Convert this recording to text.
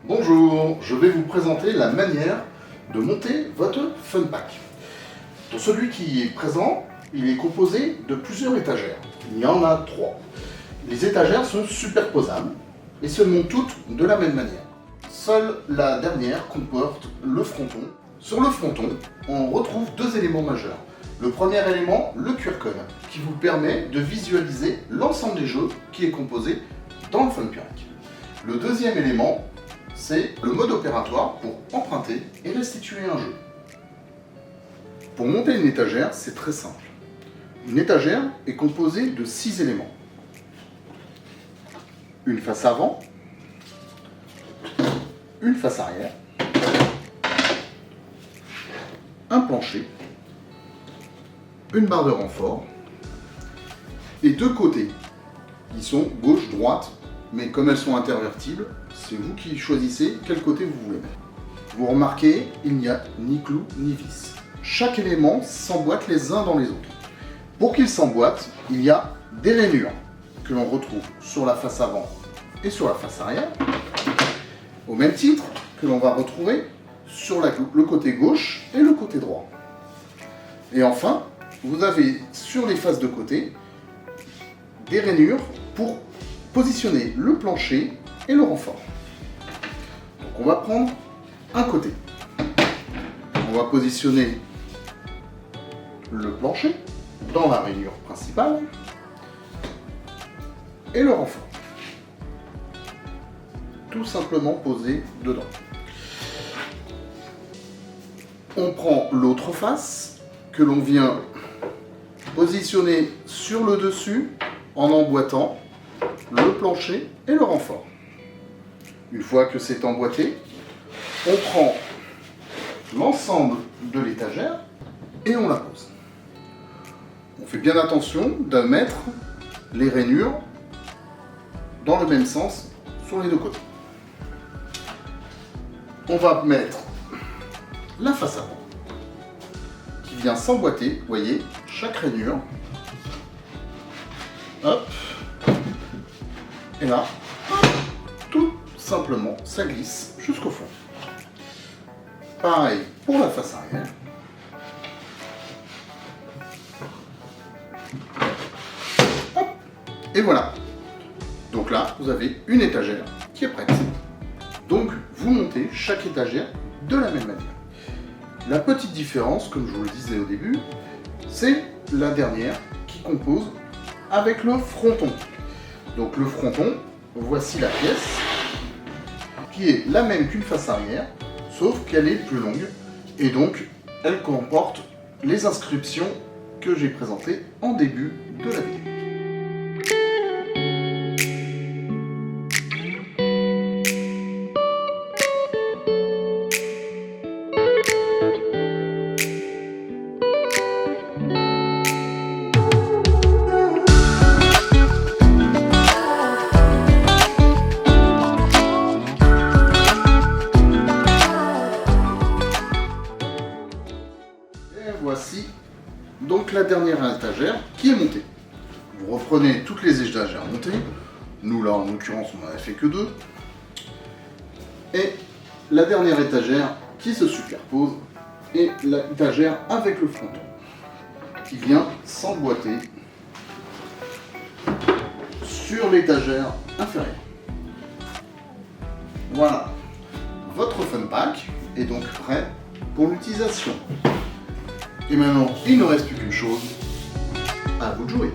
Bonjour, je vais vous présenter la manière de monter votre Fun Pack. Dans celui qui est présent, il est composé de plusieurs étagères. Il y en a 3. Les étagères sont superposables et se montent toutes de la même manière. Seule la dernière comporte le fronton. Sur le fronton, on retrouve 2 éléments majeurs. Le premier élément, le QR code, qui vous permet de visualiser l'ensemble des jeux qui est composé dans le Fun Pack. Le deuxième élément, c'est le mode opératoire pour emprunter et restituer un jeu. Pour monter une étagère, c'est très simple. Une étagère est composée de 6 éléments. Une face avant, une face arrière, un plancher, une barre de renfort et 2 côtés qui sont gauche-droite, mais comme elles sont intervertibles, c'est vous qui choisissez quel côté vous voulez mettre. Vous remarquez, il n'y a ni clou ni vis. Chaque élément s'emboîte les uns dans les autres. Pour qu'il s'emboîte, il y a des rainures que l'on retrouve sur la face avant et sur la face arrière, au même titre que l'on va retrouver sur le côté gauche et le côté droit. Et enfin, vous avez sur les faces de côté des rainures pour positionner le plancher et le renfort. Donc on va prendre un côté. On va positionner le plancher dans la rainure principale et le renfort. Tout simplement posé dedans. On prend l'autre face que l'on vient positionner sur le dessus en emboîtant le plancher et le renfort. Une fois que c'est emboîté, on prend l'ensemble de l'étagère et on la pose. On fait bien attention de mettre les rainures dans le même sens sur les 2 côtés. On va mettre la face avant qui vient s'emboîter, vous voyez, chaque rainure. Hop. Et là, tout simplement, ça glisse jusqu'au fond. Pareil pour la face arrière. Hop. Et voilà. Donc là, vous avez une étagère qui est prête. Donc, vous montez chaque étagère de la même manière. La petite différence, comme je vous le disais au début, c'est la dernière qui compose avec le fronton. Donc le fronton, voici la pièce, qui est la même qu'une face arrière, sauf qu'elle est plus longue, et donc elle comporte les inscriptions que j'ai présentées en début de la vidéo. Voici donc la dernière étagère qui est montée. Vous reprenez toutes les étagères montées. Nous là en l'occurrence on n'en a fait que 2. Et la dernière étagère qui se superpose est l'étagère avec le fronton qui vient s'emboîter sur l'étagère inférieure. Voilà, votre Fun Pack est donc prêt pour l'utilisation. Et maintenant, il ne reste plus qu'une chose, à vous de jouer.